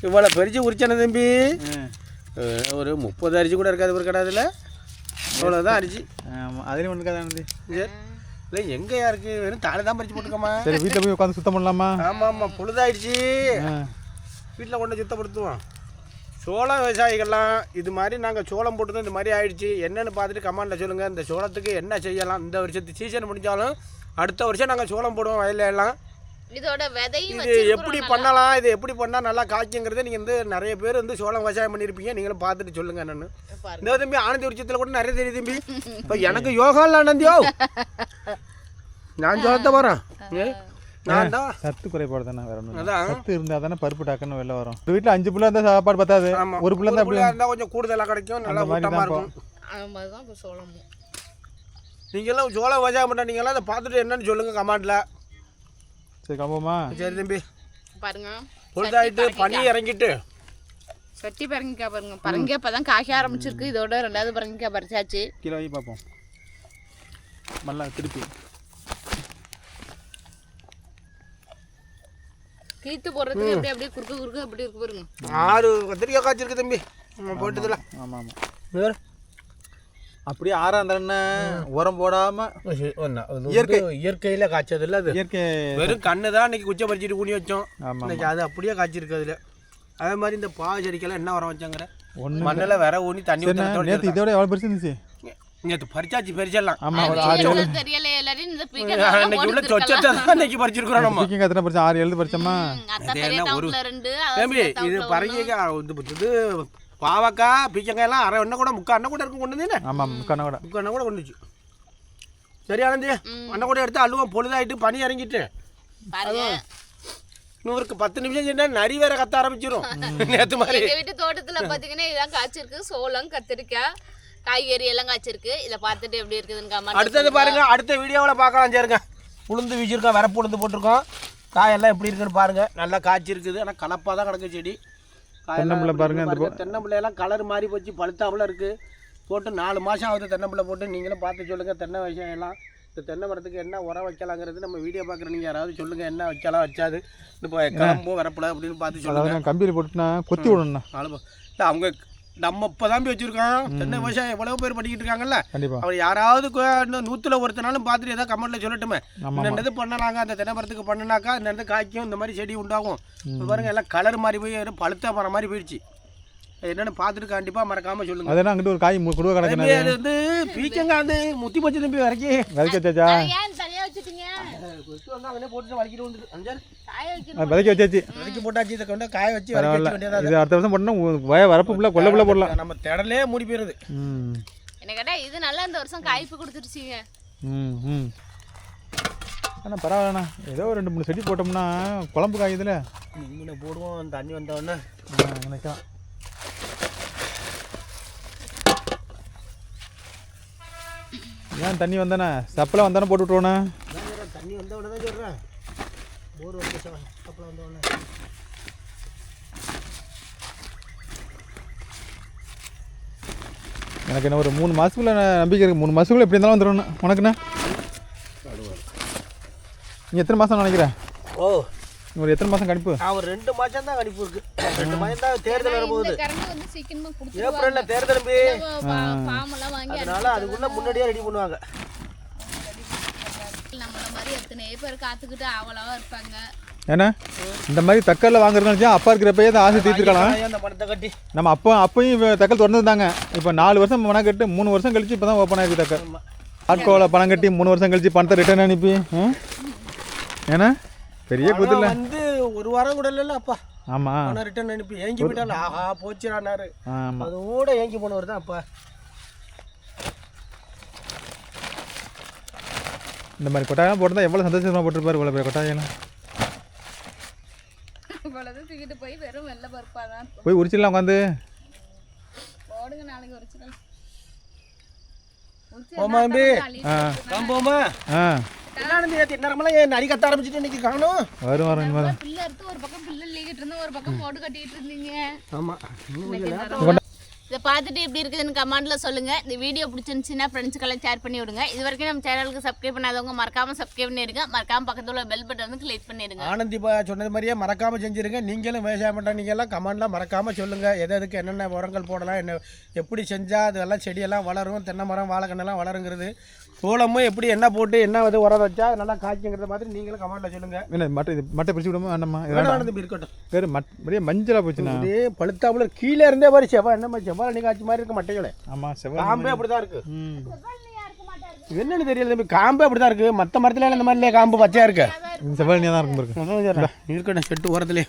இவ்வளோ பெருச்சு உரிச்சானே தம்பி. ஒரு 30 அரிசி கூட இருக்காது ஒரு கடாதில். அவ்வளோதான் அரிசி. ஆமாம், அதுலேயும் ஒன்று இருக்காது. இல்லை எங்கேயா இருக்குது? வெறும் தாழை தான் பறிச்சு போட்டுக்கோமா. சரி, வீட்டில் போய் உட்காந்து சுத்தம் பண்ணலாமா? ஆமாம் ஆமாம், பொழுதாயிடுச்சு. வீட்டில் கொண்டு சுத்தப்படுத்துவோம். சோளம் விவசாயிகள்லாம் இது மாதிரி நாங்கள் சோளம் போட்டு இந்த மாதிரி ஆயிடுச்சு. என்னென்னு பார்த்துட்டு கமெண்டில் சொல்லுங்கள். இந்த சோளத்துக்கு என்ன செய்யலாம்? இந்த வருஷத்து சீசன் முடிஞ்சாலும் அடுத்த வருஷம் நாங்கள் சோளம் போடுவோம் வயலில் எல்லாம். இதோட விதையும் இது எப்படி பண்ணலாம், இது எப்படி பண்ணால் நல்லா காய்க்குங்கிறத நீங்கள் வந்து நிறைய பேர் வந்து சோளம் விவசாயம் பண்ணியிருப்பீங்க. நீங்களும் பார்த்துட்டு சொல்லுங்கள். என்னென்னு இந்த தம்பி ஆனந்தி உரிச்சத்தில் கூட நிறைய தெரியுது தம்பி. இப்போ எனக்கு யோகா இல்லை ஆனந்தியோ. நான் சோளத்தை வரேன். நான் தான் சத்து குறைபாடு தானே. வேற ஒன்றும் சத்து இருந்தால் தானே பருப்பு டாக்குன்னு வெளில வரும். ஒரு வீட்டில் 5 புள்ள இருந்தால் சாப்பாடு பத்தாது. ஒரு புள்ள இருந்தால் கொஞ்சம் கூடுதலாக கிடைக்கும். நல்லா ஊட்டமாக இருக்கும். அது மாதிரி தான் இப்போ சோளமும். நீங்கள்லாம் சோளம் விவசாயம் பண்ண நீங்கள்லாம் அதை பார்த்துட்டு என்னன்னு சொல்லுங்கள் கமெண்டில். சரி கிளம்புமா? சரி தம்பி. பாருங்க பொழுதாயிட்டு பனி இறங்கிட்டு சட்டி பரங்கிக்காய் பாருங்க. பரங்கிக்காய் இப்போ தான் காய்க்க ஆரம்பிச்சிருக்கு. இதோட 2வது பரங்கிக்காய் பறிச்சாச்சு. கீழே வாங்கி பார்ப்போம். நல்லா திருப்பி கீத்து போடுறதுக்கு அப்படியே குறுக்கு அப்படி இருக்கு பாருங்க. 6 கத்திரிக்காய் காய்ச்சிருக்கு தம்பி. நம்ம போட்டதில்ல. ஆமாம் ஆமாம். அப்படியே ஆறாக இருந்தானே உரம் போடாமல் இயற்கையில் காய்ச்சது இல்லை. அது இயற்கை வெறும் கண்ணு தான் இன்னைக்கு குச்சை பறிச்சிட்டு கூணி வச்சோம். ஆமாம், இன்னைக்கு அது அப்படியே காய்ச்சிருக்கு. அதில் அதே மாதிரி இந்த பாவை செடிக்கெல்லாம் என்ன உரம் வச்சாங்கிற மண்ணில் வேற ஊனி தண்ணி நேற்று இதோட எவ்வளோ பெருசு இருந்துச்சு. நேற்று பறிச்சாச்சு பெருசெல்லாம். ஆமாம், ஒரு 6-7 தெரியல. எல்லாரும் இந்த இன்னைக்கு உள்ள சொச்சத்தை தான் இன்னைக்கு பறிச்சிருக்கிறோம். நம்ம பீக்கிங் எத்தனை பறிச்சோம்? 6-7 பறிச்சோமா? ஒரு தம்பி இது பறங்கிக்காய் இது பாவக்காய் பீக்கங்காய் எல்லாம் 1/2 எண்ணெய் கூட 3/4 எண்ணெய் கூட இருக்கும். கொண்டு வந்தீங்க. ஆமாம், 3/4 கூட 3/4 எண்ணெய் கூட கொண்டுச்சு. சரி ஆனந்தி, எண்ணெய் கூட எடுத்து அழுவோம். பொழுதாயிட்டு பனி இறங்கிட்டு இன்னொரு 10 நிமிஷம் செஞ்சா நரி வேற கத்த ஆரம்பிச்சிடும். நேற்று மாதிரி எங்கள் வீட்டு தோட்டத்தில் பார்த்தீங்கன்னா இதான் காய்ச்சிருக்கு. சோளம், கத்திரிக்காய், காய்கறி எல்லாம் காய்ச்சிருக்கு. இதை பார்த்துட்டு எப்படி இருக்குதுன்னு அடுத்தது பாருங்க. அடுத்த வீடியோவில் பார்க்கலாம். சரிங்க, உளுந்து வீச்சிருக்கோம். வரப்பு உளுந்து போட்டிருக்கோம். காயெல்லாம் எப்படி இருக்குன்னு பாருங்க. நல்லா காய்ச்சிருக்குது. ஆனால் கலப்பாக தான் கிடக்கு செடி. தென்னம்பிள்ளை பாருங்க. தென்னம்பிள்ளையெல்லாம் கலர் மாறி போச்சு. பழுத்தாப்புல இருக்குது. போட்டு 4 மாதம் ஆகுது தென்னம்பிள்ளை போட்டு. நீங்களும் பார்த்து சொல்லுங்கள். தென்னை விஷயம் எல்லாம் இந்த தென்னை மரத்துக்கு என்ன உரம் வைக்கலாங்கிறது நம்ம வீடியோ பார்க்குற நீங்கள் யாராவது சொல்லுங்கள். என்ன வைக்கலாம், வச்சாது இப்போ கிளம்போ வரப்பல அப்படின்னு பார்த்து சொல்லுங்கள். கம்பியில் போட்டுனா கொத்தி விடணும். இல்லை அவங்க நம்ம இப்போ தான் வச்சுருக்கோம். தென்னை விவசாயம் எவ்வளோ பேர் பண்ணிக்கிட்டு இருக்காங்கல்ல. கண்டிப்பாக அவர் யாராவது இன்னும் 100ல் ஒருத்தனாலும் பார்த்துட்டு ஏதாவது கமெண்ட்டில் சொல்லட்டுமே. என்னது பண்ணலாங்க அந்த தென்னை மரத்துக்கு பண்ணினாக்கா இந்த காய்க்கும் இந்த மாதிரி செடி உண்டாகும். பாருங்க எல்லாம் கலர் மாதிரி போய் பழுத்த மரம் மாதிரி போயிடுச்சு. என்னென்னு பார்த்துட்டு கண்டிப்பாக மறக்காமல் சொல்லுங்கள். அதெல்லாம் அங்கிட்டு ஒரு காய் கொடுக்க கிடக்கு. அது வந்து பீக்கங்காய் வந்து முத்தி போச்சு தம்பி. வரைக்கும் விதைக்க வச்சாச்சா? போட்டு வலிக்கிட்டு வந்து விதைக்க வச்சாச்சு. விதைக்க போட்டாச்சு. இதை கொண்டு காய வச்சு இது அடுத்த வருஷம் போட்டோம்னா வரப்பு ஃபுல்லாக கொல்ல போடலாம். நம்ம திடலே மூடி போயிருது. என்ன கேட்டால் இது நல்லா இந்த வருஷம் காய்ப்பு கொடுத்துருச்சிங்க. ஆனால் பரவாயில்லண்ணா. ஏதோ 2-3 செடி போட்டோம்னா குழம்பு காய்க்குதுல. இங்கே போடுவோம். தண்ணி வந்தோடனே நினைக்கலாம். ஏன் தண்ணி வந்தானே சப்பெல்லாம் வந்தானே போட்டு விட்ருவோண்ணா. தண்ணி வந்த உடனே தான் சொல்கிறேன். போர் வந்து சப்பெல்லாம் வந்த உடனே எனக்கு என்ன ஒரு 3 மாதத்துக்குள்ள நம்பிக்கை இருக்குது. 3 மாதத்துக்குள்ள எப்படி இருந்தாலும் வந்துடும்ண்ணா. உனக்குண்ணா நீ எத்தனை மாதம் நினைக்கிறேன்? ஒரு எத்தனை மாதம் கணிப்பு? ஒரு 2 மாதம் தான் கணிப்பு இருக்குது. 2 மாதம் தான் தேர்தல் வரும்போது. ஏப்ரலில் தேர்தல் அதனால அதுக்குள்ளே முன்னாடியே ரெடி பண்ணுவாங்க. நம்மள மாதிரி எத்தனை பேர் காத்துக்கிட்டு ஆவலாக இருப்பாங்க. ஏன்னா இந்த மாதிரி தக்கல்ல வாங்குறதுனால அப்பா இருக்கிறப்பயே தான் ஆசை தீர்த்துக்கலாம். அந்த பணத்தை கட்டி நம்ம அப்பையும் தக்கல் திறந்துருந்தாங்க. இப்போ 4 வருஷம் மன கட்டு 3 வருஷம் கழிச்சு இப்போ தான் ஓப்பன் ஆயிருக்கு தக்கல். ஆட்கோவில் பணம் கட்டி 3 வருஷம் கழிச்சு பணத்தை ரிட்டர்ன் அனுப்பி ஏன்னா பெரிய குதிரை இல்லை வந்து ஒரு வாரம் கூட இல்லைல்ல அப்பா. ஆமாம் ஆனால் ரிட்டர்ன் அனுப்பி ஏங்கி போயிட்டால. ஆஹா போச்சுடானாரு. ஆமாம் அதோட ஏங்கி போனவர் தான் அப்பா. இந்த மாதிரி கொட்டாயம் போட்டுருந்தா எவ்வளோ சந்தோஷமாக போட்டிருப்பாரு இவ்வளோ பெரிய கொட்டாயெல்லாம். இவ்வளவு தூக்கிட்டு போய் வெறும் வெள்ளை பருப்பாக தான் போய் உரிச்சிடலாம் உட்காந்து. போடுங்க நாளைக்கு உரிச்சிடலாம். போமா தம்பி. போமா. ஆ நேரமெல்லாம் ஏன் நரி கத்த ஆரம்பிச்சுட்டு இன்னைக்கு காணும். வரும் வரும் பிள்ளை எடுத்து ஒரு பக்கம் பிள்ளை லீக்கிட்டு இருந்தோம், ஒரு பக்கம் போட்டு கட்டிட்டு இருந்தீங்க. ஆமாம். இதை பார்த்துட்டு எப்படி இருக்குதுன்னு கமெண்ட்ல சொல்லுங்க. இந்த வீடியோ பிடிச்சிருந்துச்சுன்னா ஃப்ரெண்ட்ஸுக்கெல்லாம் ஷேர் பண்ணி விடுங்க. இது வரைக்கும் நம்ம சேனலுக்கு சப்ஸ்கிரைப் பண்ணாதவங்க மறக்காம சப்ஸ்கிரைப் பண்ணிடுங்க. மறக்காம பக்கத்துல உள்ள பெல் பட்டன் வந்து கிளிக் பண்ணிடுங்க. ஆனந்தி சொன்னது மாதிரியே மறக்காம செஞ்சிருங்க. நீங்களும் விவசாயம் பண்ணுற நீங்கள்லாம் கமெண்ட்லாம் மறக்காம சொல்லுங்க. எதுக்கு என்னென்ன உரங்கள் போடலாம், என்ன எப்படி செஞ்சால் அதெல்லாம் செடியெல்லாம் வளரும், தென்னை மரம் வாழைக்கண்ணெல்லாம் வளருங்கிறது, சோளமும் எப்படி என்ன போட்டு என்ன இது உரம் வச்சா நல்லா காய்க்குங்கிறத மாதிரி நீங்களும் கமெண்ட்ல சொல்லுங்க. என்ன மட்டை பிடிச்சி விடாம வேண்டாமா? ஆனந்தி இருக்கட்டும். வேறு பெரிய மஞ்சளாக போச்சுண்ணா. இதே பழுத்தாப்புல கீழே இருந்தே மாதிரி செவ்வாய் என்ன மாதிரி செவ்வாய் நீ காய்ச்சி மாதிரி இருக்க மட்டைகளே. ஆமாம் செவ்வாய் காம்பே அப்படிதான் இருக்கு. என்னன்னு தெரியல தம்பி, காம்பே அப்படிதான் இருக்கு. மற்ற மரத்துல இந்த மாதிரி இல்லையா, காம்பு பச்சையா இருக்கு. செவ்வாய் தான் இருக்கும் இருக்கட்டும் செட்டு ஓரத்துலேயே.